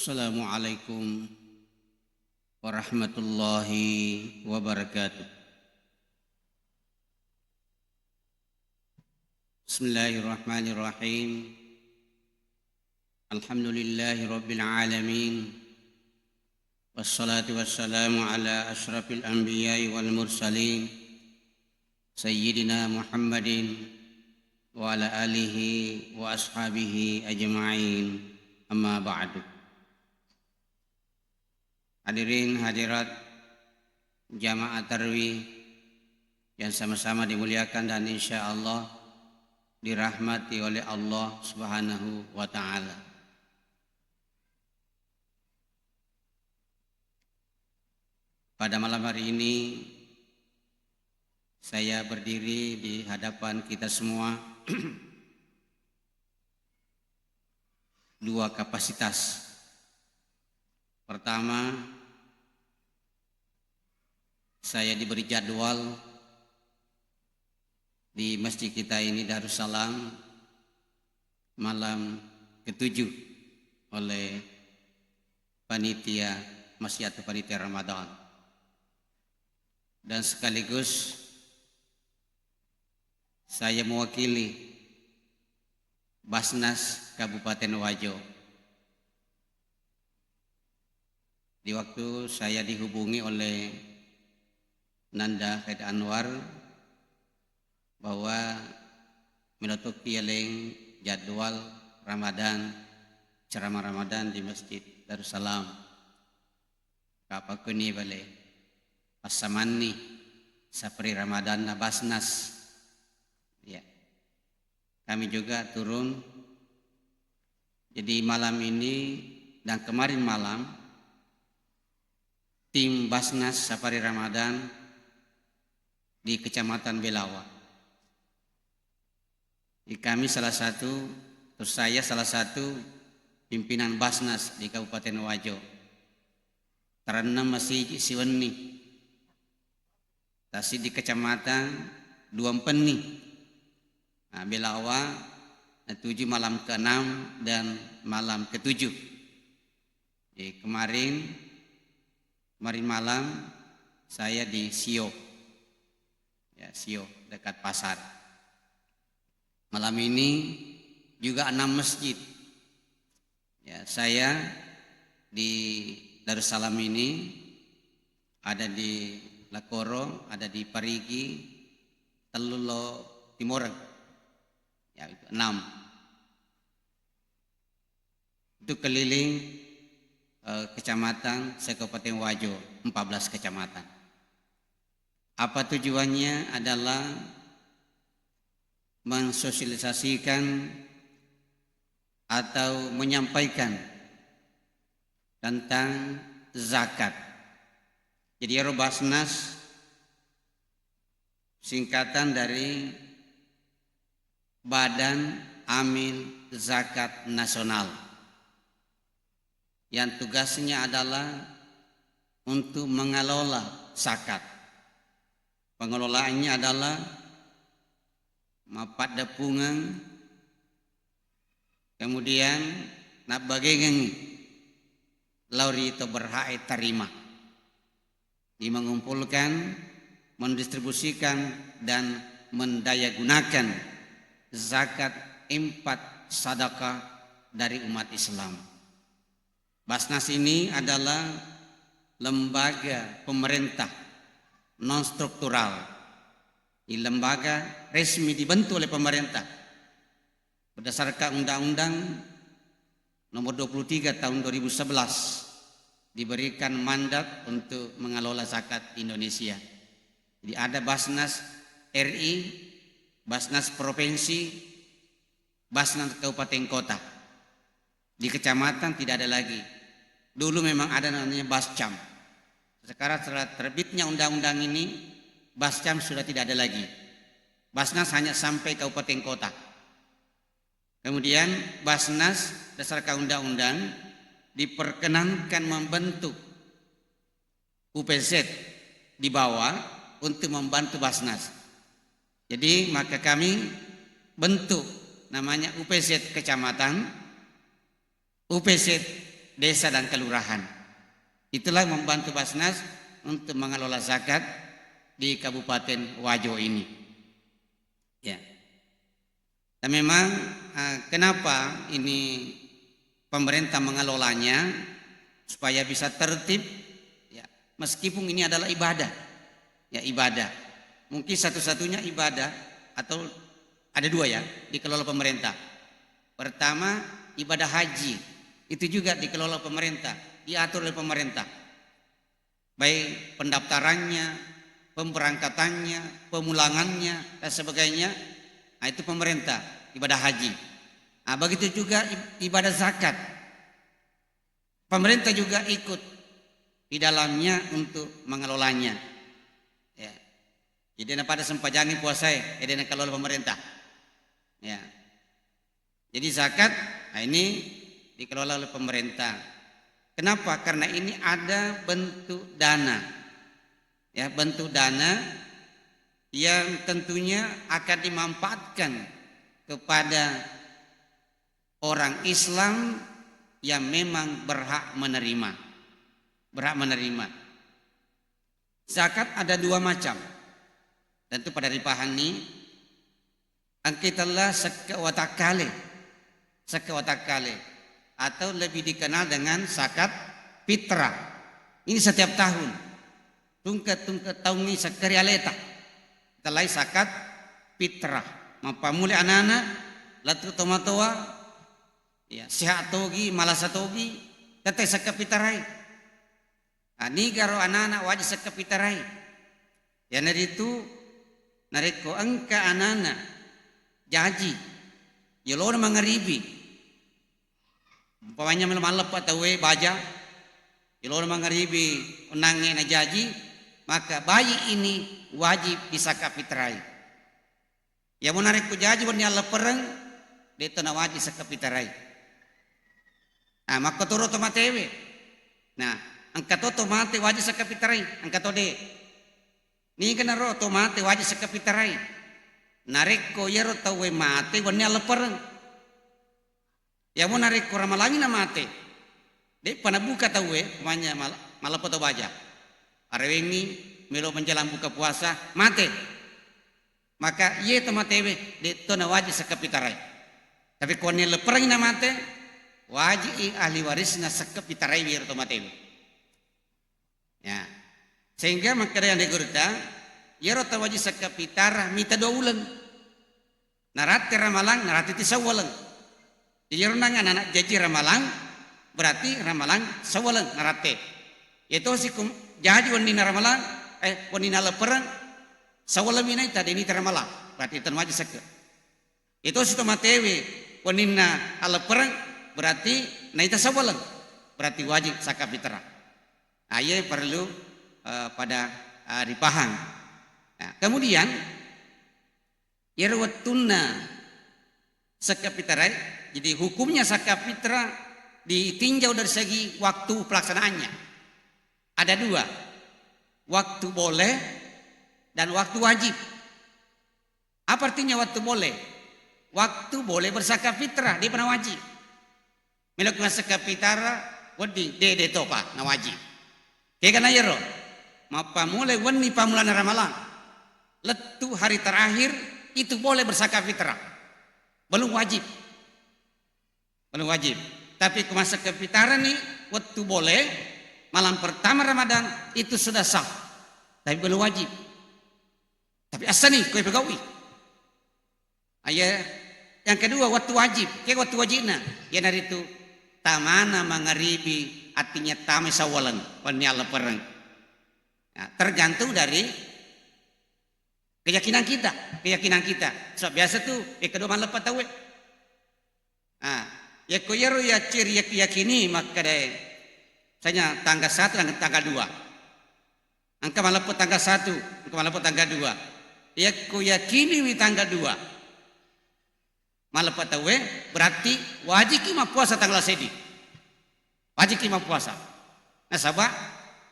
Assalamualaikum warahmatullahi wabarakatuh. Bismillahirrahmanirrahim. Alhamdulillahi rabbil alamin. Wassalatu wassalamu ala asyrafil anbiya'i wal mursalin Sayyidina Muhammadin wa ala alihi wa ashabihi ajma'in. Amma ba'du. Hadirin hadirat jamaah tarwih yang sama-sama dimuliakan dan insya Allah dirahmati oleh Allah Subhanahu wa ta'ala. Pada malam hari ini saya berdiri di hadapan kita semua dua kapasitas. Pertama, saya diberi jadwal di masjid kita ini Darussalam malam ke-7 oleh panitia masjid atau panitia Ramadan, dan sekaligus saya mewakili Basnas Kabupaten Wajo. Di waktu saya dihubungi oleh Nanda Khair Anwar bahwa menutup pialing jadwal Ramadan, ceramah Ramadan di Masjid Darussalam. Kapakuni bale pasamani sapri Ramadan na Basnas. Ya. Kami juga turun. Jadi malam ini dan kemarin malam tim Basnas Safari Ramadan di Kecamatan Belawa. Kami salah satu, terus saya salah satu pimpinan Basnas di Kabupaten Wajo. Karena masih siweni. Tasi di Kecamatan Duampeni. Nah, Belawa 7 malam ke-6 dan malam ke-7. Jadi kemarin malam saya di Sio. Ya, Sio dekat pasar. Malam ini juga 6 masjid. Ya, saya di Darussalam ini ada di Lakoro, ada di Parigi, Telulo Timur. Ya, itu 6. Itu keliling kecamatan se-Kabupaten Wajo, 14 kecamatan. Apa tujuannya? Adalah mensosialisasikan atau menyampaikan tentang zakat. Jadi Basnas singkatan dari Badan Amil Zakat Nasional, yang tugasnya adalah untuk mengelola zakat. Pengelolaannya adalah mapat depungan, kemudian nak bagengen lauri itu berhak terima, mengumpulkan, mendistribusikan dan mendayagunakan zakat 4 sedekah dari umat Islam. Basnas ini adalah lembaga pemerintah non struktural. Ini lembaga resmi dibentuk oleh pemerintah berdasarkan Undang-Undang Nomor 23 Tahun 2011, diberikan mandat untuk mengelola zakat Indonesia. Jadi ada Basnas RI, Basnas Provinsi, Basnas Kabupaten Kota. Di kecamatan tidak ada lagi. Dulu memang ada namanya Bascam. Sekarang setelah terbitnya undang-undang ini, Bascam sudah tidak ada lagi. Basnas hanya sampai kabupaten kota. Kemudian Basnas berdasarkan undang-undang diperkenankan membentuk UPZ di bawah untuk membantu Basnas. Jadi maka kami bentuk namanya UPZ kecamatan, UPZ desa dan kelurahan. Itulah yang membantu Basnas untuk mengelola zakat di Kabupaten Wajo ini. Ya. Dan memang kenapa ini pemerintah mengelolanya supaya bisa tertib, ya, meskipun ini adalah ibadah, ya ibadah. Mungkin satu-satunya ibadah atau ada dua ya dikelola pemerintah. Pertama ibadah haji, itu juga dikelola pemerintah, diatur oleh pemerintah. Baik pendaftarannya, pemberangkatannya, pemulangannya dan sebagainya, nah, itu pemerintah ibadah haji. Nah, begitu juga ibadah zakat. Pemerintah juga ikut di dalamnya untuk mengelolanya. Ya. Jadi pada sempajani puasa ya, kelola pemerintah. Ya. Jadi zakat, nah ini dikelola oleh pemerintah. Kenapa? Karena ini ada bentuk dana, ya bentuk dana yang tentunya akan dimanfaatkan kepada orang Islam yang memang berhak menerima. Zakat ada dua macam. Tentu pada dipahami angkitallah sekawatakale atau lebih dikenal dengan zakat fitrah. Ini setiap tahun. Tungkat tahun ini sekarialeta. Telah zakat fitrah. Mapamuli anak-anak latu tomatoa ya sehat togi malasa togi teteh zakat fitrah. Ani karo anak-anak wajib zakat fitrah. Ya dari itu nareko angka anak-anak jaji. Ya lo mengeribi. Umpamanya malam atau baja, kalau mengeribi unangnya na jaji, maka bayi ini wajib dizakat fitrah. Ya menarik ku jaji warna lepereng, dia tanah wajib zakat fitrah. Nah maka turut tomatewe. Nah angkat tomate wajib zakat fitrah, angkat de. Ni kena ro tomate wajib zakat fitrah. Narik ko yero tawe mate warna lepereng. Ya mau narik kurang malangin na mate. Dek pana buka tahu kumanya malah foto baja. Arewengi melo menjelang buka puasa mate. Maka ye tomatewe de tona wajib zakat fitrah. Tapi kone leperang na mate wajib ahli waris na zakat fitrah biar tomatewe. Ya. Sehingga maka yang digurta ye rota wajib zakat fitrah mita 2 bulan. Narate ramalang narate tisawalang. Jadi renangan anak jaji ramalang berarti ramalang sawalang narate. Itu si jadi wanita ramalang wanita leperan sawalang ini tadi ini ramalang berarti itu wajib zakat. Itu si tomatewe wanita leperan berarti naita sawalang berarti wajib zakat fitrah. Ayah perlu pada dipaham. Nah, kemudian yarwatuna zakat fitrah. Jadi hukumnya zakat fitrah ditinjau dari segi waktu pelaksanaannya. Ada 2. Waktu boleh dan waktu wajib. Apa artinya waktu boleh? Waktu boleh berzakat fitrah, dia pernah wajib. Melakukan zakat fitrah, wadi dede topa na wajib. Kaya kana yero. Mapa mulai wani pamulan ramalan. Letu hari terakhir itu boleh berzakat fitrah. Belum wajib. Tapi masa kefitaran nih waktu boleh malam pertama Ramadan itu sudah sah, tapi belum wajib. Tapi asal nih kue pegawai. Ayah yang kedua waktu wajib, kayak waktu wajibna. Ya dari itu tamana mengeribi artinya tamai sawalan wanyala perang. Nah, tergantung dari keyakinan kita. So biasa tuh kedua malam patawe. Nah, ya koyero ya ciri yakini maka deh saya tanggal 1 dan tanggal 2. Angka malam tanggal 1, angka malam tanggal 2. Ya yakini di tanggal 2. Malam tawe berarti wajib kima puasa tanggal sedi. Wajib kima puasa. Nah sabah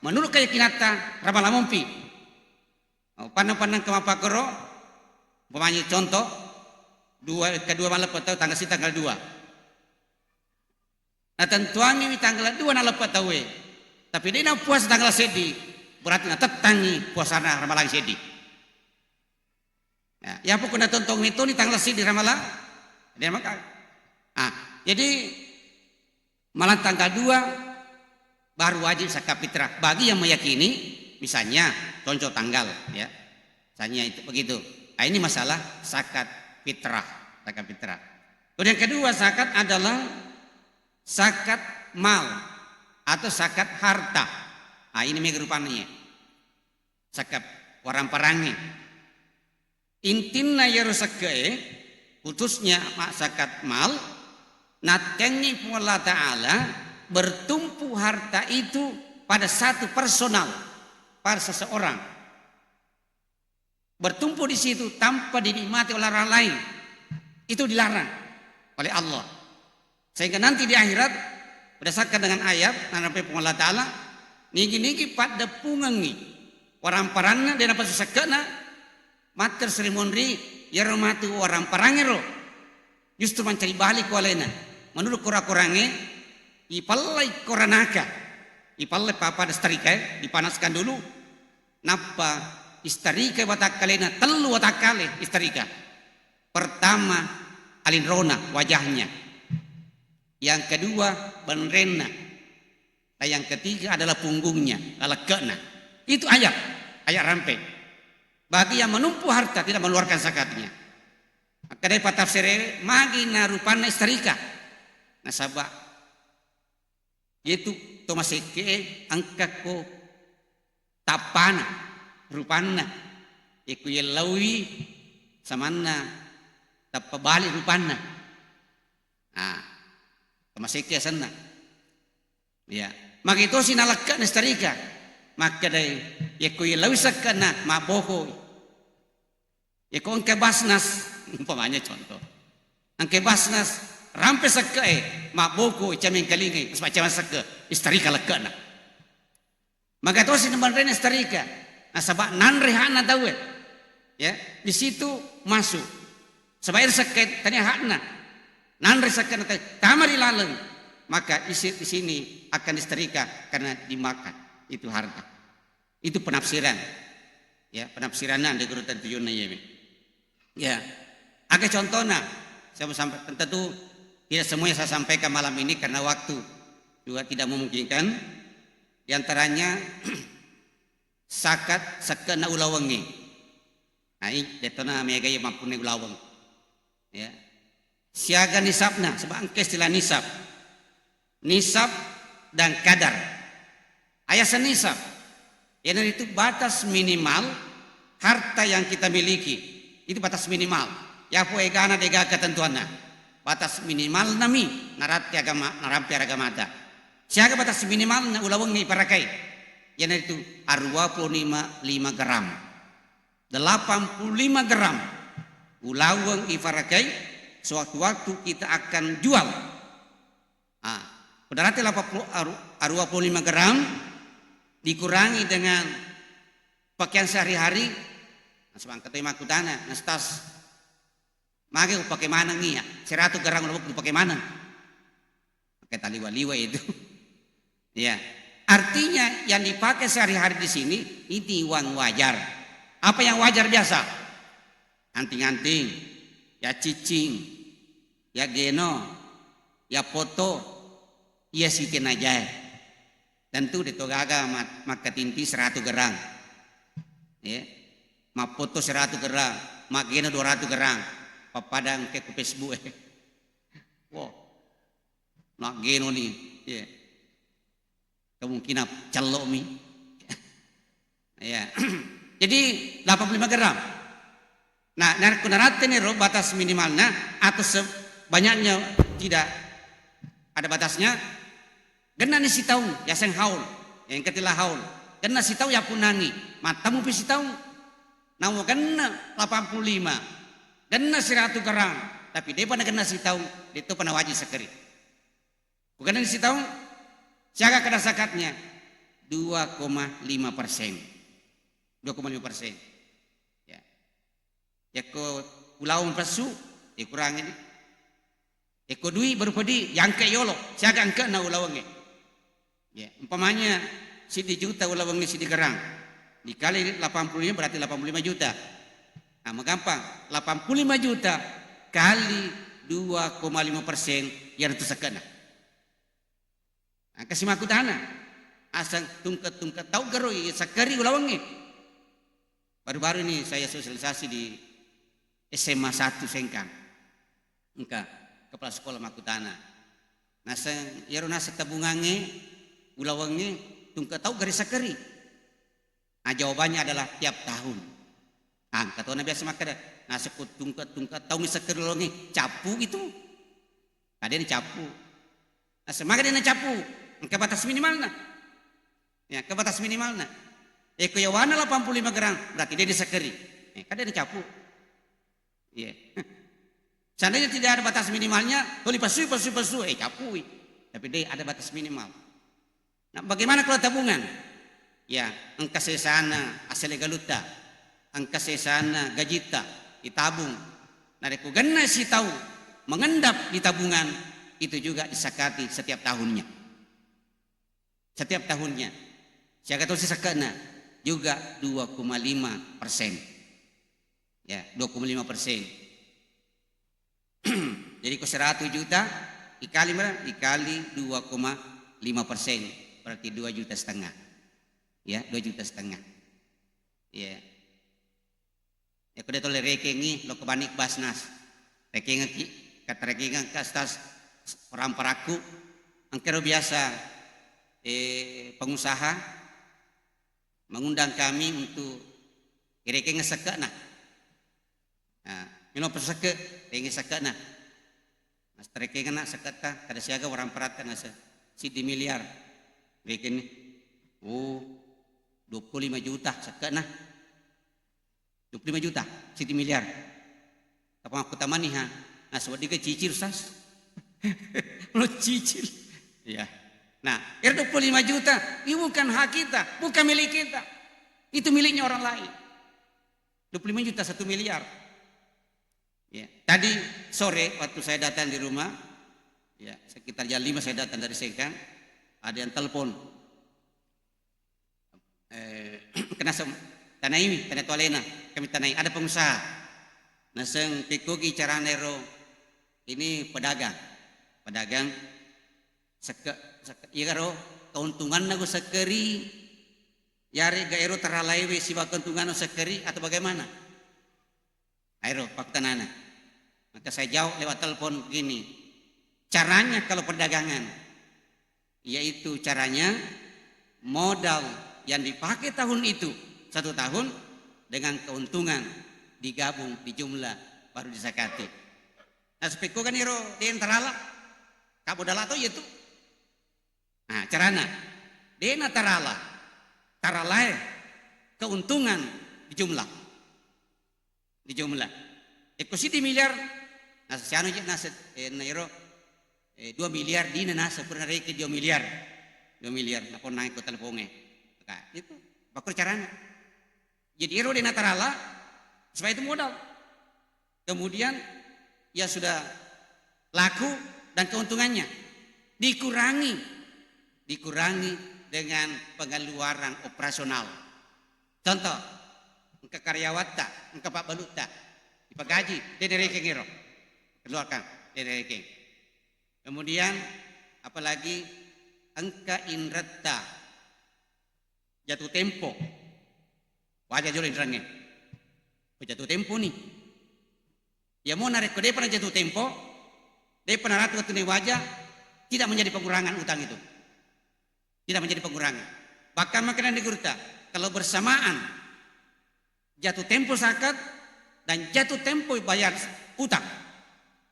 menurut keyakinan ramalan mumpi. Pandang-pandang kemapakoro, umpamanya contoh kedua malam tawe tanggal 2. Nah tentuangi tanggal 2 na lepat tawe. Tapi dia na puasa tanggal sedi. Berarti na tetangi puasana ramalang sedi. Ya pokok na tontong itu ni tanggal sedi ramalang. Dia maka. Jadi malam tanggal 2 baru wajib zakat fitrah. Bagi yang meyakini, misalnya contoh tanggal, ya, misalnya itu begitu. Nah, ini masalah zakat fitrah, zakat fitrah. Kemudian kedua zakat adalah zakat mal atau zakat harta. Nah, ini rupanya zakat orang perangi. Intina ya rusake, khususnya zakat mal. Natengi Allah Ta'ala bertumpu harta itu pada satu personal, pada seseorang. Bertumpu di situ tanpa dinikmati oleh orang lain. Itu dilarang oleh Allah. Sehingga nanti di akhirat berdasarkan dengan ayat nanti Allah Ta'ala niki pada pungangi orang parangna dan apa sesakana mater serimonri ya romatu orang parangero justru mencari balik walena. Menurut kurang-kurangnya ipalai koranaka ipalai papa dastarika dipanaskan dulu napa istarika watakalena telu watakale istarika. Pertama alinrona wajahnya, yang kedua benrena, dan yang ketiga adalah punggungnya alakena. Itu ayat rampe bagi yang menumpu harta tidak mengeluarkan zakatnya. Kadai patafsir magi narupana istarika nasabah yaitu tomaseke angkako tapana rupana iku yelawi samana tapabali rupana. Tomaseke sana ya maka itu sinalaka nestarika maka dai iku yelawi sakana maboho iku angka basnas umpamanya contoh angka basnas rampe sake maboko icamin kalingai semacam sake istarika lekana maka to si nemban istarika nasabak nan rehana dawe ya di situ masuk sebair sake tanya hakna nan resakana tamari laleng maka isi di sini akan istarika karena dimakan itu harta. Itu penafsiran ya penafsiranan di gurutan tujuannya ya agak contohnya saya sampai tentu tidak semuanya saya sampaikan malam ini karena waktu juga tidak memungkinkan. Di antaranya zakat sakana ulawangi. Nah ini detona megaya mampune ulawang. Ya. Siaga nisabna sebab angke istilah nisab. Nisab dan kadar. Ayat senisab. Yang itu batas minimal harta yang kita miliki. Itu batas minimal. Ya poegana dega ketentuannya. Batas minimal nami narati agama narampi agama ada. Siaga batas minimal na ulawang ni parakai. Yang itu 25 gram. 85 gram ulawang iparakai sewaktu-waktu kita akan jual. Berarti 25 gram dikurangi dengan pakaian sehari-hari. Sebang ketema kudana nastas maka pakai mana nih ya? 100 gram untuk pakai mana? Pakai tali waliwa itu. Ya, artinya yang dipakai sehari-hari di sini ini uang wajar. Apa yang wajar biasa? Anting-anting, ya cicing, ya geno, ya foto, ya sitin aja. Tentu ditogaga maka tinti 100 gram. Ya, mak foto 100 gram, mak geno 200 gram. Papadang ke Facebook wow nak geno nih ya kemungkinan celok mi ya jadi 85 gram nah narkunarate nih batas minimalnya atau sebanyaknya tidak ada batasnya gena nih si tahun ya seng haul yang ketilah haul gena si tahu ya punangi matamu pisi tahu namu gena 85 kena 100 gram, tapi dia pada kena si tahun, dia itu pernah wajib sekeri. Bukan si tahun, siaga kena zakatnya 2,5%, 2,5%. Ya ke pulau pesu dikurangi Eko dui berupa di yang ke yolo, siaga angke na ulawange. Ya, umpamanya sidi juta ulawange sidi gerang. Dikali 85 berarti 85 juta. Nah, gampang. 85 juta kali 2,5% yang itu sekena. Nah, kasih maku tanah. Asang tungkat tahu geroi sakari ulawange. Baru-baru ini saya sosialisasi di SMA 1 Sengkang. Engka kepala sekolah Makutana. Nasa yaro nasa tabungange ulawange tungka tahu garis sakari. Nah, jawabannya adalah tiap tahun. Ah, kata orang biasa makan nasa tungka tahu ni sakari ulawange capu gitu. Ada ni capu. Nasa makan dia capu. Engka batas minimalna. Ya, ke batas minimalna. Keyawana 85 gram berarti dia disakari. Kan dia capu. Iya. Seandainya tidak ada batas minimalnya, boleh pasu, capui. Tapi dia ada batas minimal. Nah, bagaimana kalau tabungan? Ya, angka sesana asal galuta, angka sesana gajita, ditabung. Nah, reku ganna si tahu mengendap di tabungan itu juga disakati setiap tahunnya. Setiap tahunnya. Siaga tahu si sakana juga 2,5%. Ya, 2,5%. Jadi ke 100 juta dikali berapa? Dikali 2,5%. Berarti 2,5 juta. Ya, 2,5 juta. Ya. Ya kuda tole rekengi lo kebanik basnas. Rekengi kata rekengi kastas orang paraku angkero biasa pengusaha mengundang kami untuk rekengi sekena. Nah, mino peseke tengi sakana. Mas treke kana sakata kada siaga orang perata nasa sidi miliar. Bikin oh 25 juta sakana. 25 juta sidi miliar. Apa aku tamani ha. Nah, sewadi ke cicil sas. Lo cicil. Ya. Nah, 25 juta itu bukan hak kita, bukan milik kita. Itu miliknya orang lain. 25 juta 1 miliar. Ya. Tadi sore waktu saya datang di rumah, ya sekitar jam 5 saya datang dari Sengkang, ada yang telepon. Kena tanah ini, tanah Tualena, kami tanah ini, ada pengusaha. Naseng pikugi cara nero, ini pedagang, iya karo keuntungan nagu sekeri, yari gaero teralaiwe siwa keuntungan sekeri atau bagaimana? Aero fakta nana. Maka saya jawab lewat telepon begini. Caranya kalau perdagangan, yaitu caranya modal yang dipakai tahun itu 1 tahun dengan keuntungan digabung di jumlah baru disakati. Nah, speko kan iro di entarala kabodala atau yaitu. Nah, carana dena tarala keuntungan di jumlah. Ekositi miliar nah siano je nasa nairo 2 miliar di nasa pernah reke 2 miliar na pon naik ko teleponge ka itu bakur caranya jadi ero di natarala supaya itu modal kemudian ya sudah laku dan keuntungannya dikurangi dengan pengeluaran operasional. Contoh engka karyawata engka Pak Baluta dipagaji dia rekeng ero keluarkan dari rekening. Kemudian apalagi angka inreta jatuh tempo wajah jolo indrangnya jatuh tempo nih ya mau narik ke dia pernah jatuh tempo dia pernah ratu ke wajah tidak menjadi pengurangan utang itu tidak menjadi pengurangan bahkan makanan digurta kalau bersamaan jatuh tempo zakat dan jatuh tempo bayar utang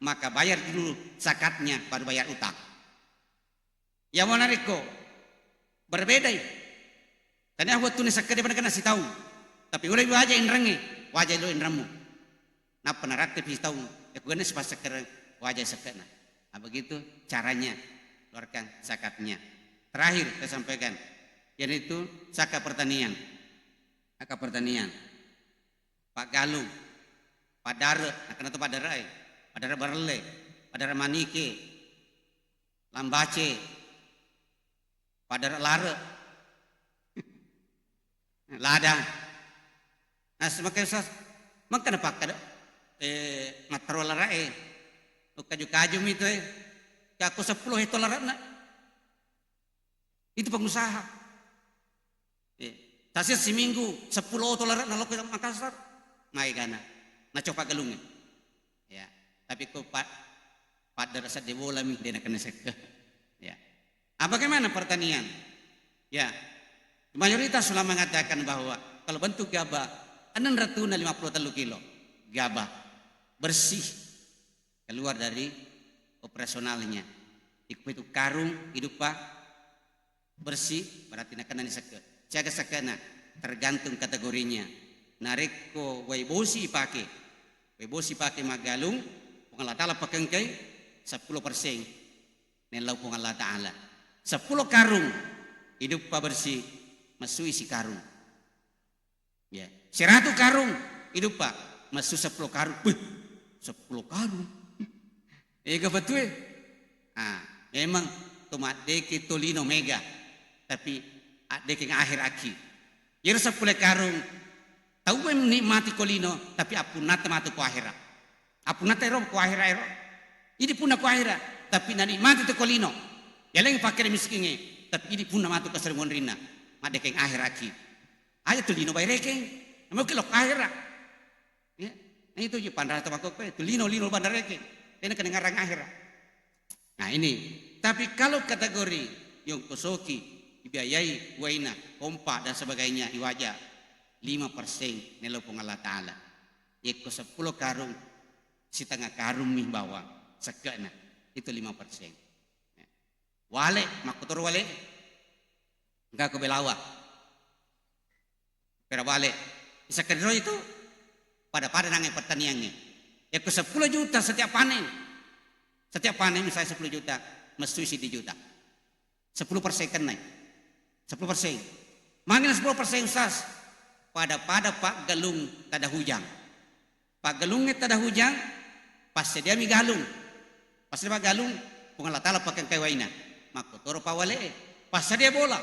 maka bayar dulu zakatnya baru bayar utang. Ya mau nariko berbeda ya. Tanya waktu ni sakit dia pernah kasih tahu. Tapi udah wajah indrangi, wajah lo indramu. Nah penarak tapi tahu. Ya bukan sepas sakit wajah sakit. Nah begitu caranya keluarkan zakatnya. Terakhir saya sampaikan, yaitu zakat pertanian. Zakat pertanian. Pak Galuh, Pak Dare, nah kenapa Pak Dare? Padahal barele pada manike, lambace, pada lare, lada. Nah semakin usah, makan apa kada? Matro larae, kaju-kaju itu aku 10 itu larana. Itu pengusaha. Tasir seminggu 10 itu larana lo ke Makassar, mai gana, na coba galungnya. Ya, tapi kok pada rasa di bola mi dia nak kena seke. Ya. Bagaimana pertanian? Ya, mayoritas sudah mengatakan bahwa kalau bentuk gabah 653 kilo gabah bersih keluar dari operasionalnya. Itu karung hidup pak bersih berarti nak kena seke. Jaga sekena tergantung kategorinya. Nareko waibosi pakai, waibosi pakai magalung, pengalat Allah pakengkai 10% nelau pengalat Allah. 10 karung hidup pak bersih masuk isi karung. Ya, 100 karung hidup pak masuk 10 karung. 10 karung. Betul. Memang tomat deki tolino mega, tapi deki akhir aki. Jadi 10 karung tahu menikmati kolino, tapi apunata matu ku akhirat. Apunata ero ku akhirat ero. Ini pun aku akhirat, tapi nani mati tu kolino. Ya lagi pakai miskinnya, tapi ini pun matu kesermuan rina. Madekeng akhir aki. Ayo tu lino bayrekeng, mau kelok akhirat. Ya, nah itu je pandara tabakok pe, tu lino bandarekeng. Ini kena ngarang akhirat. Nah ini, tapi kalau kategori yang kosoki, dibiayai, waina, pompa dan sebagainya, iwaja 5% nelo Allah Ta'ala. Eko 10 karung, setengah karung nih bawang, sekena, itu 5%. Wale, makotor wale, enggak ke belawa. Pera wale, sekedro itu pada nangis pertaniannya. Eko 10 juta setiap panen. Setiap panen misalnya 10 juta, mesti isi di juta. 10% kena. 10%. Mangin 10% usas. Pada Pak galung tada hujang. Pak galungnya tada hujang, pas dia mi galung. Pas dia galung, pengalat Allah pakai kawaina. Maka toro pawale, pas dia bola.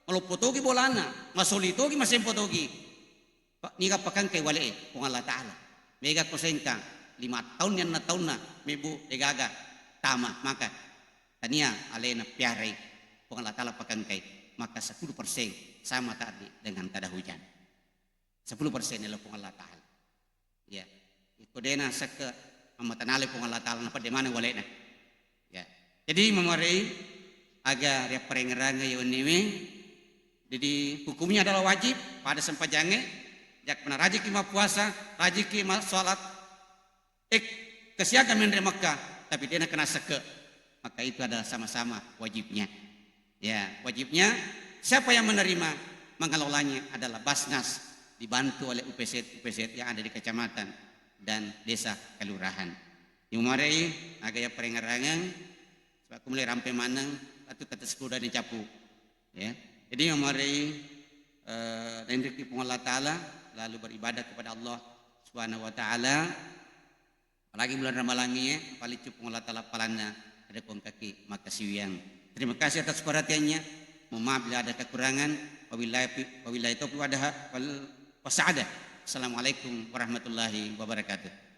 Kalau potogi bolana, masolitogi masih potogi. Pak niga pakai kawale, pengalat Allah. Mega kosengkang 5 tahun yang na tahun na mebu degaga tama maka tania alena piarai pengalat Allah pakai kai maka 10% sama tadi dengan tada hujan. 10% adalah pengalat Allah. Ya, itu dena seke amatanale pengalat Allah napa de mana walena. Ya. Jadi memarai agar ya perengeranga yonime jadi hukumnya adalah wajib pada sempajange jak pernah rajin lima puasa, rajin lima salat kesiakan menerima Mekah, tapi dia nak kena seke, maka itu adalah sama-sama wajibnya. Ya, wajibnya siapa yang menerima mengelolanya adalah Basnas dibantu oleh UPZ yang ada di kecamatan dan desa kelurahan. Yang marai agak perengarangan, sebab aku mulai rampai manang atau kata sepuluh dan capu. Ya, jadi yang marai dan rezeki Allah Taala lalu beribadah kepada Allah Subhanahu Wa Taala. Apalagi bulan Ramalangi paling cukup Allah Ta'ala palana ada kong kaki maka siwiang. Terima kasih atas perhatiannya. Mohon maaf bila ada kekurangan. Wabillahi taufiq wal hidayah. Wassalamualaikum warahmatullahi wabarakatuh.